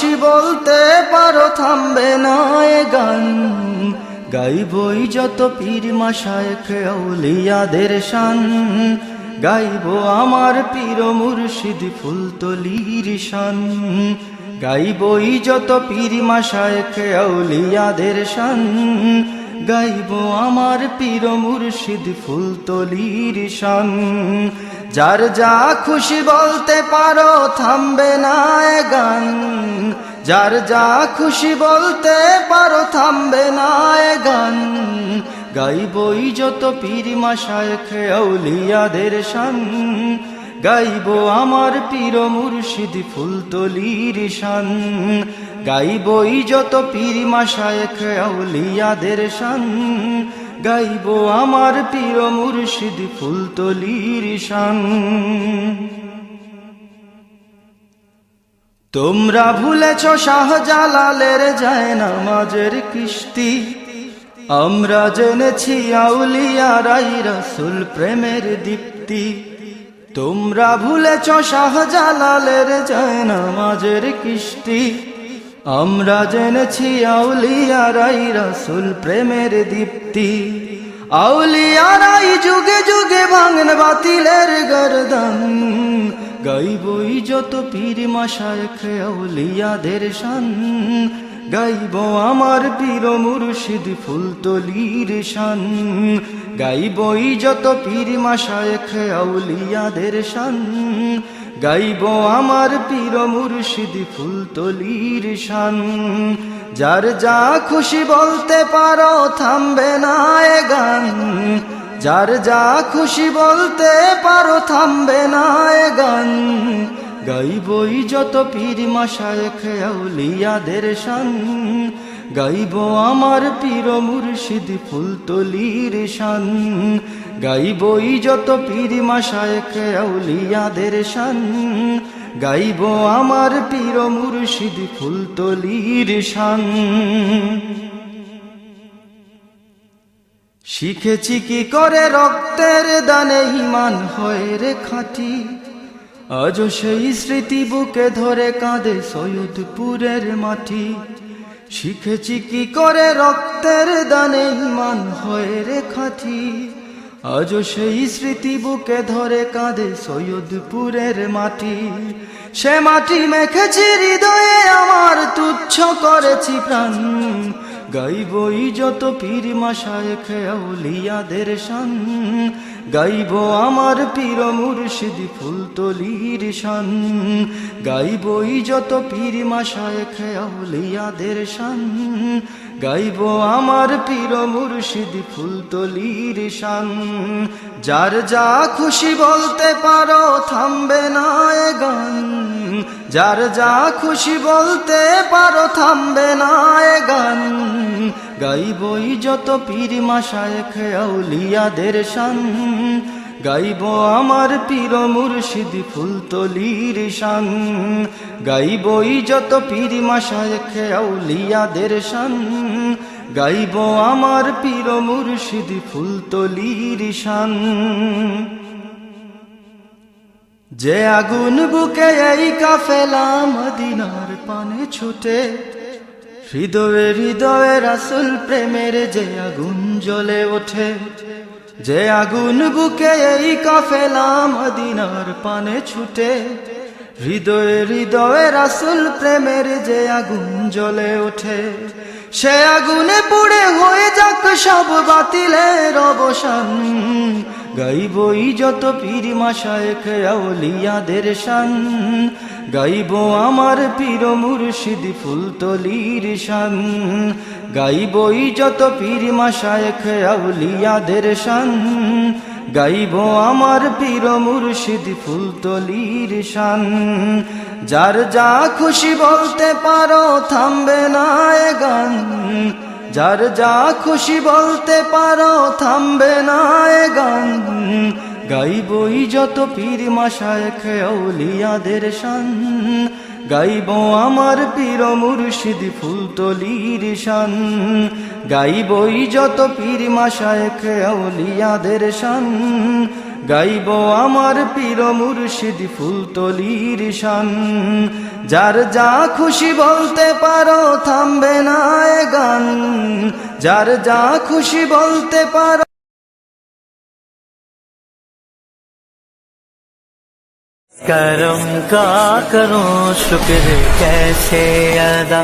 খুশি বলতে পারো থামবে না এ গান। গাইবই যত পীর মাশায়েখ আউলিয়াদের শান, গাইবো আমার পীর মুর্শিদ ফুলতলির শান। গাইবই যত পীর মাশায়েখ আউলিয়াদের শান, গাইবো আমার পীর মুর্শিদ ফুলতলির শান। যার যা খুশি বলতে পারো থামবে না এ গান, যার যা খুশি বলতে পারো থামবে না এ গান। গাইবই যত পীর মাশায়েখ আউলিয়াদের শান, গাইবো আমার পীর মুর্শিদ ফুলতলির শান। গাইবই যত পীর মাশায়েখ আউলিয়াদের শান, গাইবো আমার পীর মুর্শিদ ফুলতলির শান। তোমরা ভুলেছ শাহজালালের জায়নামাজের কিস্তি, আমরা জেনেছি আউলিয়ারাই রাসূল প্রেমের দীপ্তি। তোমরা ভুলেছ শাহজালালের জায়নামাজের কিস্তি, আমরা জেনেছি আউলিয়ারাই রাসূল প্রেমের দীপ্তি। আউলিয়ারাই যুগে যুগে ভাঙেন বাতিলের গর্দান, গাইবই যত পীর মাশায়েখ আউলিয়াদের শান। গাইবো আমার পীর মুর্শিদ ফুলতলির শান, গাইবই যত পীর মাশায়েখ আউলিয়াদের শান। গাইবো আমার পীর মুর্শিদ ফুলতলির শান। যার যা খুশি বলতে পারো থামবে না এ গান, যার যা খুশি বলতে পারো থামবে না এ গান। গাইবই যত পীর মাশায়েখ আউলিয়াদের শান, গাইবো আমার পীর মুর্শিদ ফুলতলির শান। গাইবই যত পীর মাশায়েখ আউলিয়াদের শান, গাইবো আমার পীর মুর্শিদ ফুলতলির শান। শিখেছি কি করে রক্তের দানে ঈমান হয় রে খাঁটি, আজও সেই স্মৃতি বুকে ধরে কাঁদে সৈয়দপুরের মাটি। শিখেছি কি করে রক্তের দানে ঈমান হয় রে খাঁটি, আজও সেই স্মৃতি বুকে ধরে কাঁদে সৈয়দপুরের মাটি। সে মাটি মেখেছি হৃদয়ে আমার, তুচ্ছ করেছি প্রাণ। গাইবই যত পীর মাশায়েখ আউলিয়াদের শান, গাইবো আমার পীর মুর্শিদ ফুলতলির শান। গাইবই যত পীর মাশায়েখ আউলিয়াদের শান, গাইবো আমার পীর মুর্শিদ ফুলতলির শান। যার যা খুশি বলতে পারো থামবে না এ গান, যার যা খুশি বলতে পারো থামবে না এ গান। গাইবই যত পীর মাশায়েখ আউলিয়াদের শান, গাইবো আমার পীর মুর্শিদ ফুলতলির শান। গাইবই যত পীর মাশায়েখ আউলিয়াদের শান, গাইবো আমার পীর মুর্শিদ ফুলতলির শান। যে আগুন বুকে এই কাফেলা মদিনার পানে ছুটে, হৃদয়ে হৃদয়ে রাসূল প্রেমের যে আগুন জ্বলে ওঠে। যে আগুন বুকে এই কাফেলা মদিনার পানে ছুটে, হৃদয়ে হৃদয়ে রাসূল প্রেমের যে আগুন জ্বলে ওঠে। সে আগুনে পুড়ে হয়ে যাক সব বাতিলের অবসান। গাইবই যত পীর মাশায়েখ আউলিয়াদের শান, গাইবো আমার পীর মুর্শিদ ফুলতলির শান। গাইবই যত পীর মাশায়েখ আউলিয়াদের শান, গাইবো আমার পীর মুর্শিদ ফুলতলির শান। যার যা খুশি বলতে পারো থামবে না এ গান, যার যা খুশি বলতে পারো থামবে না এ গান। গাইবই যত পীর মাশায়েখ আউলিয়াদের শান, গাইবো আমার পীর মুর্শিদ ফুলতলির শান। গাইবই যত পীর মাশায়েখ আউলিয়াদের শান, গাইব আমার পীর মুর্শিদ ফুলতলির শান। যার যা খুশি বলতে পারো থামবে না এ গান, যার যা খুশি বলতে পারো। करम का करो शुक्र कैसे अदा।